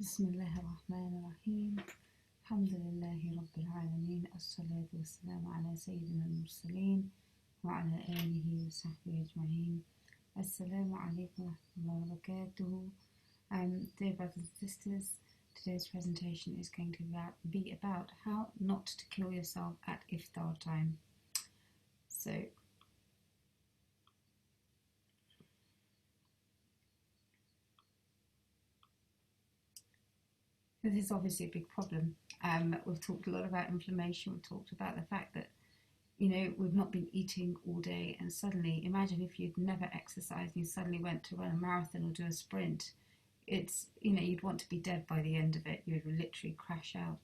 بسم الله الرحمن الرحيم الحمد لله رب العالمين الصلاة والسلام على سيدنا المرسلين وعلى آله وصحبه أجمعين. Assalamu alaikum wa rahmatullahi wa barakatuh. Dear brothers and sisters, today's presentation is going to be about how not to kill yourself at iftar time. So, this is obviously a big problem. We've talked a lot about inflammation. We've talked about the fact that, we've not been eating all day, and suddenly, imagine if you'd never exercised and you suddenly went to run a marathon or do a sprint. It's, you'd want to be dead by the end of it. You would literally crash out.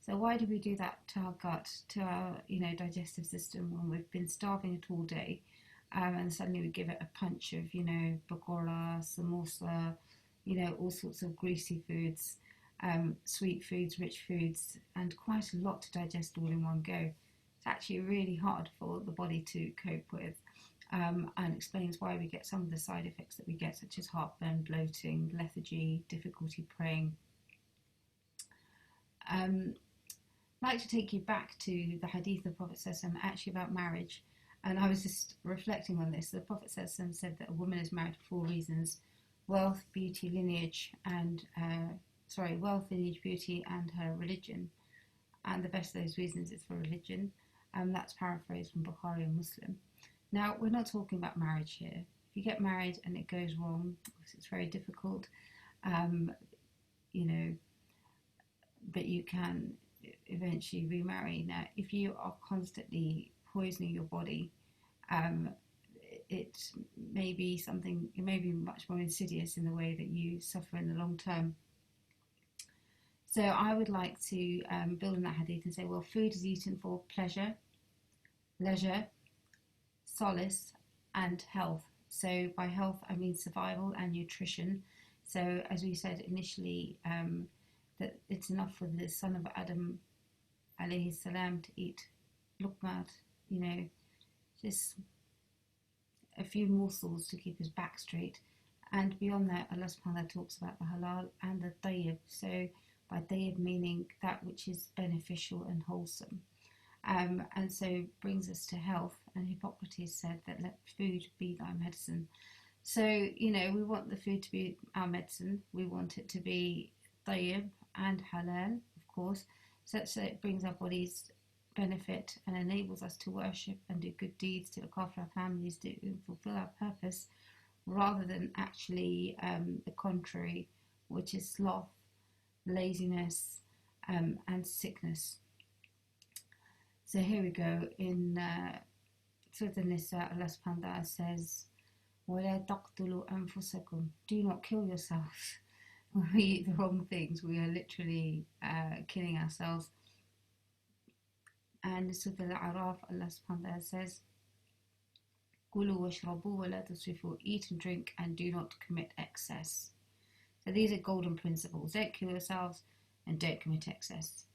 So why do we do that to our gut, to our, digestive system when we've been starving it all day, and suddenly we give it a punch of, pakora, samosa, all sorts of greasy foods, sweet foods, rich foods, and quite a lot to digest all in one go. It's actually really hard for the body to cope with, and explains why we get some of the side effects that we get, such as heartburn, bloating, lethargy, difficulty praying. I'd like to take you back to the hadith of the Prophet ﷺ, actually about marriage, and I was just reflecting on this. The Prophet ﷺ said that a woman is married for 4 reasons: wealth, beauty, lineage, and wealth, lineage, beauty, and her religion. And the best of those reasons is for religion. That's paraphrased from Bukhari and Muslim. Now, we're not talking about marriage here. If you get married and it goes wrong, it's very difficult, but you can eventually remarry. Now, if you are constantly poisoning your body, it may be much more insidious in the way that you suffer in the long term. So I would like to build on that hadith and say, well, food is eaten for pleasure, leisure, solace, and health. So by health, I mean survival and nutrition. So as we said initially, that it's enough for the son of Adam, alayhi salam, to eat luqmat, just a few morsels to keep his back straight. And beyond that, Allah subhanahu wa ta'ala talks about the halal and the tayyib. So by tayyib meaning that which is beneficial and wholesome. And so brings us to health. And Hippocrates said that let food be thy medicine. So, we want the food to be our medicine. We want it to be tayyib and halal, of course, such that it brings our bodies benefit and enables us to worship and do good deeds, to look after our families, to fulfill our purpose, rather than actually the contrary, which is sloth, laziness, and sickness. So here we go. In Surah An-Nisa, Allah subhanahu wa ta'ala says, وَلَا تَقْتُلُوا أَنفُسَكُمْ. Do not kill yourselves. When we eat the wrong things, we are literally killing ourselves. And Surah Al-A'raf, Allah subhanahu wa ta'ala says, كُلُوا وَاشْرَبُوا وَلَا تُسْرِفُوا. Eat and drink and do not commit excess. So these are golden principles. Don't kill yourselves and don't commit excess.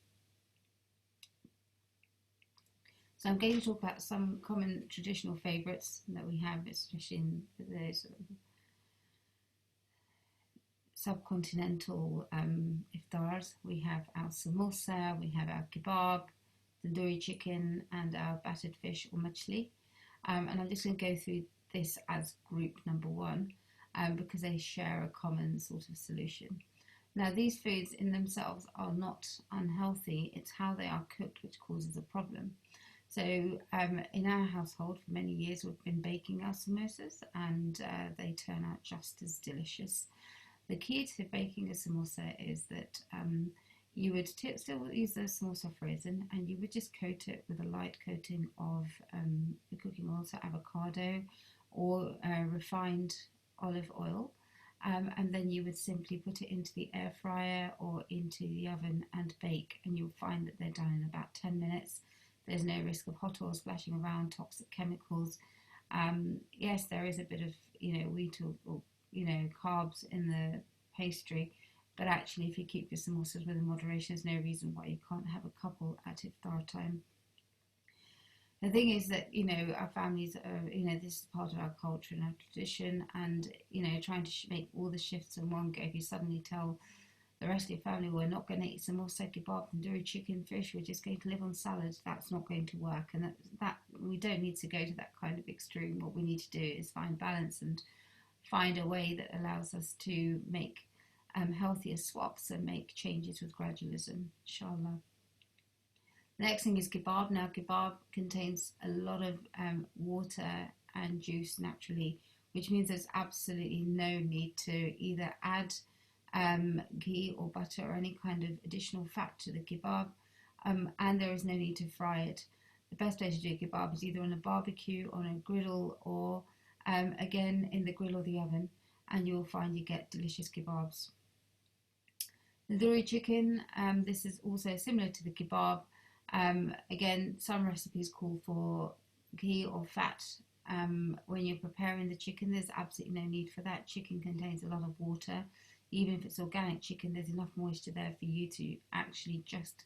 So I'm going to talk about some common traditional favourites that we have, especially in the sort of subcontinental iftars. We have our samosa, we have our kebab, tandoori chicken, and our battered fish or machli. And I'm just going to go through this as group number 1. Because they share a common sort of solution. Now, these foods in themselves are not unhealthy. It's how they are cooked which causes a problem. So in our household for many years we've been baking our samosas, and they turn out just as delicious. The key to baking a samosa is that you would still use the samosa resin, and you would just coat it with a light coating of the cooking oil, so avocado or refined olive oil, and then you would simply put it into the air fryer or into the oven and bake, and you'll find that they're done in about 10 minutes. There's no risk of hot oil splashing around, toxic chemicals. Yes, there is a bit of wheat or carbs in the pastry, but actually if you keep your samosas within moderation, there's no reason why you can't have a couple at iftar time. The thing is that, our families are, this is part of our culture and our tradition, and, trying to make all the shifts in one go. If you suddenly tell the rest of your family were not going to eat samosa, kebab, tandoori chicken, fish, we're just going to live on salads, that's not going to work. And that we don't need to go to that kind of extreme. What we need to do is find balance and find a way that allows us to make healthier swaps and make changes with gradualism, inshallah. The next thing is kebab. Now, kebab contains a lot of water and juice naturally, which means there's absolutely no need to either add ghee or butter or any kind of additional fat to the kebab, and there is no need to fry it. The best way to do kebab is either on a barbecue, on a griddle, or again in the grill or the oven, and you'll find you get delicious kebabs. Tandoori chicken, this is also similar to the kebab. Again, some recipes call for ghee or fat. When you're preparing the chicken, there's absolutely no need for that. Chicken contains a lot of water. Even if it's organic chicken, there's enough moisture there for you to actually just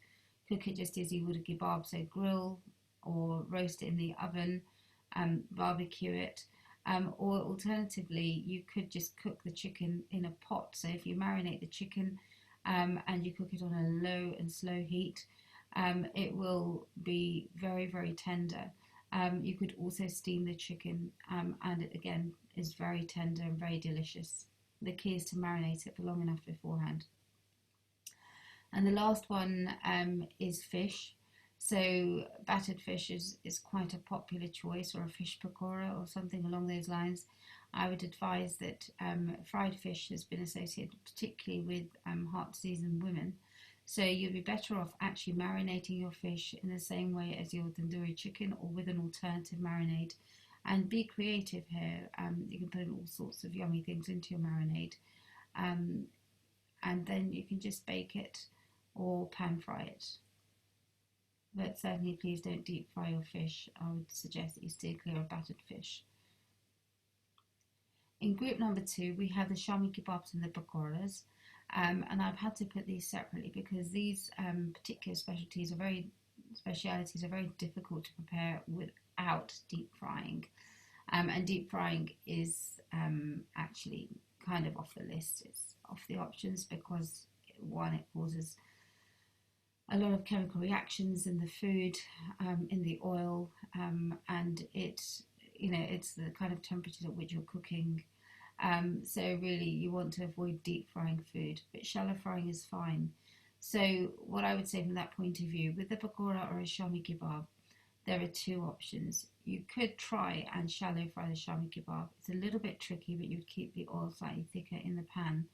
cook it just as you would a kebab. So grill or roast it in the oven, barbecue it. Or alternatively, you could just cook the chicken in a pot. So if you marinate the chicken and you cook it on a low and slow heat, it will be very, very tender. You could also steam the chicken, and it again is very tender and very delicious. The key is to marinate it for long enough beforehand. And the last one is fish. So battered fish is quite a popular choice, or a fish pakora or something along those lines. I would advise that fried fish has been associated particularly with heart disease in women. So you'd be better off actually marinating your fish in the same way as your tandoori chicken, or with an alternative marinade. And be creative here. You can put in all sorts of yummy things into your marinade. And then you can just bake it or pan fry it. But certainly please don't deep fry your fish. I would suggest that you steer clear of battered fish. In group number 2, we have the shami kebabs and the pakoras. And I've had to put these separately because these particular specialities are very difficult to prepare without deep frying. And deep frying is actually kind of off the list. It's off the options because, one, it causes a lot of chemical reactions in the food, in the oil, and it's the kind of temperature at which you're cooking. So really you want to avoid deep frying food, but shallow frying is fine. So what I would say from that point of view, with the pakora or a shami kebab, there are two options. You could try and shallow fry the shami kebab. It's a little bit tricky, but you'd keep the oil slightly thicker in the pan,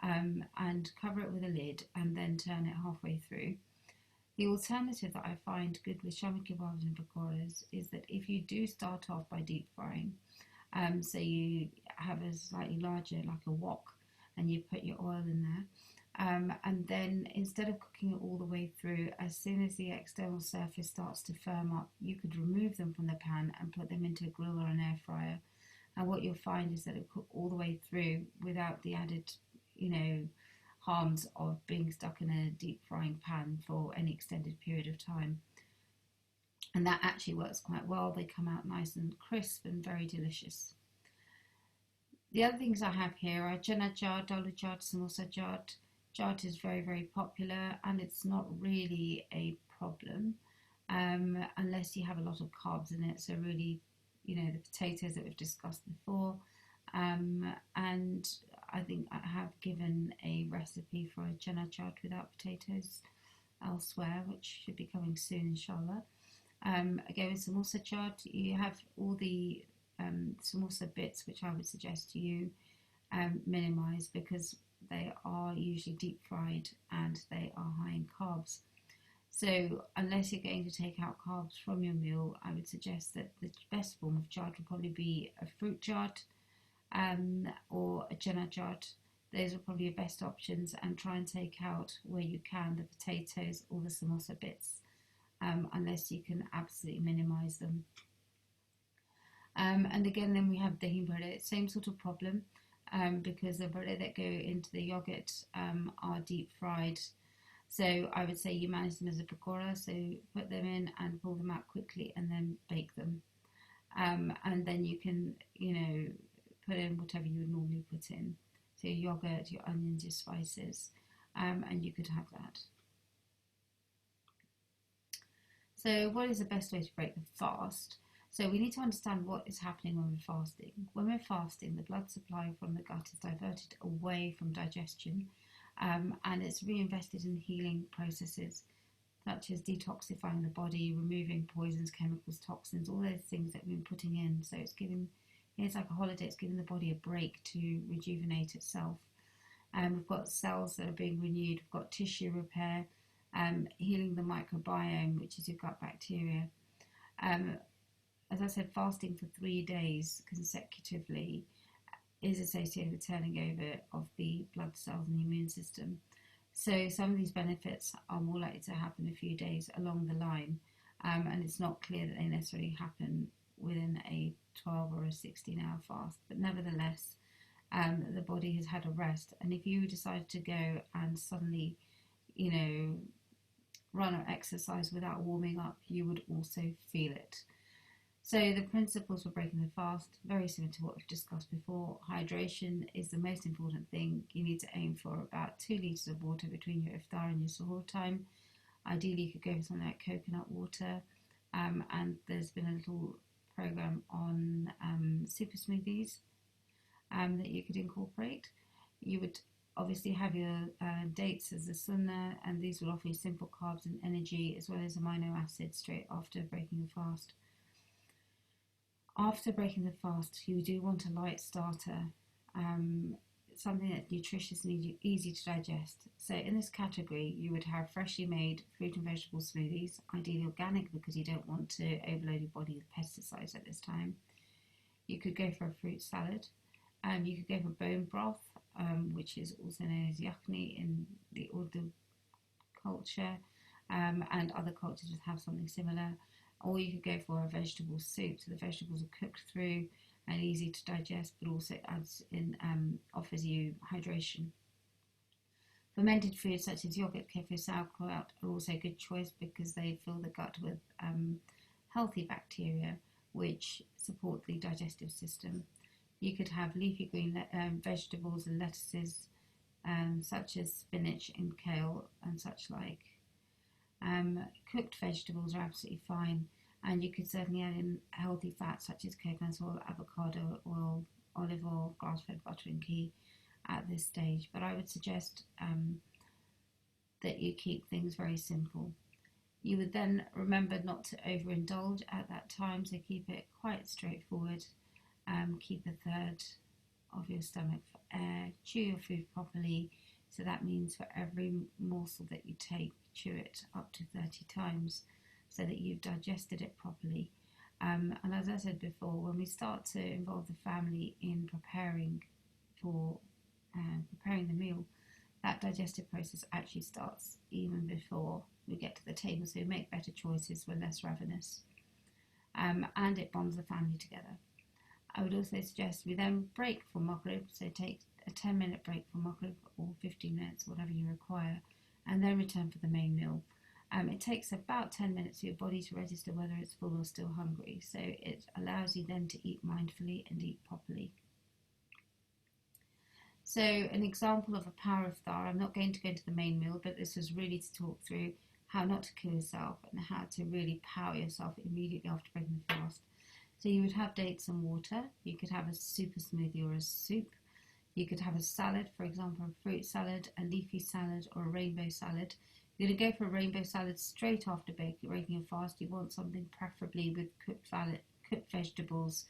and cover it with a lid and then turn it halfway through. The alternative that I find good with shami kebabs and pakoras is that if you do start off by deep frying, so you have a slightly larger, like a wok, and you put your oil in there, and then instead of cooking it all the way through, as soon as the external surface starts to firm up, you could remove them from the pan and put them into a grill or an air fryer. And what you'll find is that it'll cook all the way through without the added, harms of being stuck in a deep frying pan for any extended period of time. And that actually works quite well. They come out nice and crisp and very delicious. The other things I have here are chana chaat, aloo chaat, samosa chaat. Chaat is very, very popular, and it's not really a problem unless you have a lot of carbs in it. So really, the potatoes that we've discussed before. And I think I have given a recipe for a chana chaat without potatoes elsewhere, which should be coming soon, inshallah. Again, with samosa chaat, you have all the samosa bits, which I would suggest to you minimize, because they are usually deep fried and they are high in carbs. So unless you're going to take out carbs from your meal, I would suggest that the best form of chaat would probably be a fruit chaat or a chana chaat. Those are probably your best options, and try and take out, where you can, the potatoes or the samosa bits, unless you can absolutely minimize them. And again, then we have dahi bhade, same sort of problem, because the bhade that go into the yogurt are deep fried. So I would say you manage them as a pakora, so put them in and pull them out quickly and then bake them. And then you can, put in whatever you would normally put in. So your yogurt, your onions, your spices. and you could have that. So what is the best way to break the fast? So we need to understand what is happening when we're fasting. When we're fasting, the blood supply from the gut is diverted away from digestion, and it's reinvested in healing processes such as detoxifying the body, removing poisons, chemicals, toxins, all those things that we've been putting in. So it's like a holiday, it's giving the body a break to rejuvenate itself. We've got cells that are being renewed, we've got tissue repair, healing the microbiome, which is your gut bacteria. As I said, fasting for 3 days consecutively is associated with turning over of the blood cells in the immune system. So some of these benefits are more likely to happen a few days along the line, and it's not clear that they necessarily happen within a 12 or a 16-hour fast. But nevertheless, the body has had a rest, and if you decide to go and suddenly, run or exercise without warming up, you would also feel it. So the principles for breaking the fast, very similar to what we've discussed before. Hydration is the most important thing. You need to aim for about 2 litres of water between your iftar and your suhoor time. Ideally, you could go for something like coconut water. And there's been a little program on super smoothies that you could incorporate. You would obviously have your dates as a sunnah, and these will offer you simple carbs and energy as well as amino acids straight after breaking the fast. After breaking the fast, you do want a light starter, something that's nutritious and easy to digest. So in this category, you would have freshly made fruit and vegetable smoothies, ideally organic because you don't want to overload your body with pesticides at this time. You could go for a fruit salad. You could go for bone broth, which is also known as yakhni in the Urdu culture, and other cultures would have something similar. Or you could go for a vegetable soup, so the vegetables are cooked through and easy to digest, but also offers you hydration. Fermented foods such as yogurt, kefir, sauerkraut are also a good choice because they fill the gut with healthy bacteria which support the digestive system. You could have leafy green vegetables and lettuces such as spinach and kale and such like. Cooked vegetables are absolutely fine, and you could certainly add in healthy fats such as coconut oil, avocado oil, olive oil, grass-fed butter and ghee at this stage. But I would suggest that you keep things very simple. You would then remember not to overindulge at that time, so keep it quite straightforward. Keep a third of your stomach for air. Chew your food properly. So that means for every morsel that you take, chew it up to 30 times so that you've digested it properly. And as I said before, when we start to involve the family in preparing the meal, that digestive process actually starts even before we get to the table, so we make better choices, we're less ravenous, and it bonds the family together. I would also suggest we then break for Maghrib, so take a 10-minute break for Maghrib or 15 minutes, whatever you require, and then return for the main meal. It takes about 10 minutes for your body to register whether it's full or still hungry, so it allows you then to eat mindfully and eat properly. So an example of a power iftar, I'm not going to go into the main meal, but this was really to talk through how not to kill yourself and how to really power yourself immediately after breaking the fast. So you would have dates and water. You could have a super smoothie or a soup. You could have a salad, for example, a fruit salad, a leafy salad, or a rainbow salad. You're going to go for a rainbow salad straight after breaking your fast. You want something preferably with cooked vegetables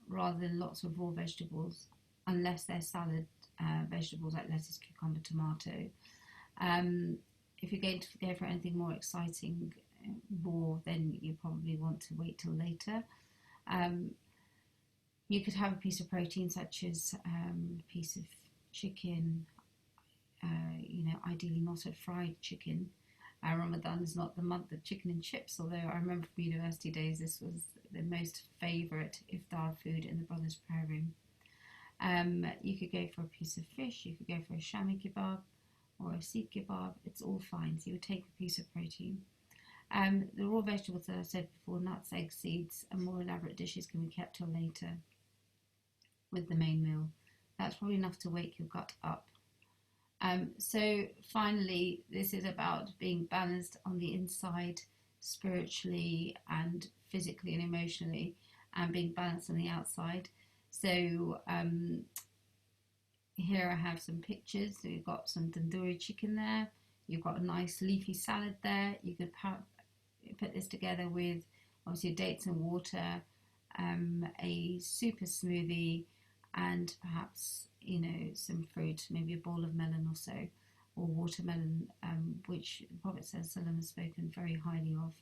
rather than lots of raw vegetables, unless they're salad vegetables like lettuce, cucumber, tomato. If you're going to go for anything more exciting, raw, then you probably want to wait till later. You could have a piece of protein such as a piece of chicken, ideally not a fried chicken. Ramadan is not the month of chicken and chips, although I remember from university days this was the most favourite iftar food in the brothers' prayer room. You could go for a piece of fish, you could go for a shami kebab or a seek kebab, it's all fine. So you would take a piece of protein. The raw vegetables that I said before, nuts, eggs, seeds, and more elaborate dishes can be kept till later with the main meal. That's probably enough to wake your gut up. So finally, this is about being balanced on the inside, spiritually and physically and emotionally, and being balanced on the outside. So here I have some pictures. So you've got some tandoori chicken there. You've got a nice leafy salad there. You could put this together with obviously dates and water, a super smoothie, and perhaps, you know, some fruit, maybe a bowl of melon or so, or watermelon, which the Prophet ﷺ has spoken very highly of.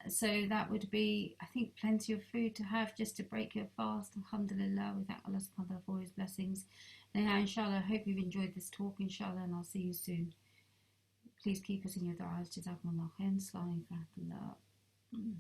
So that would be, I think, plenty of food to have just to break your fast. Alhamdulillah, we thank Allah subhanahu wa ta'ala for his blessings. Now, inshallah, I hope you've enjoyed this talk, inshallah, and I'll see you soon. Please keep us in your du'as. Jazakumullah khair. Assalamu alaikum.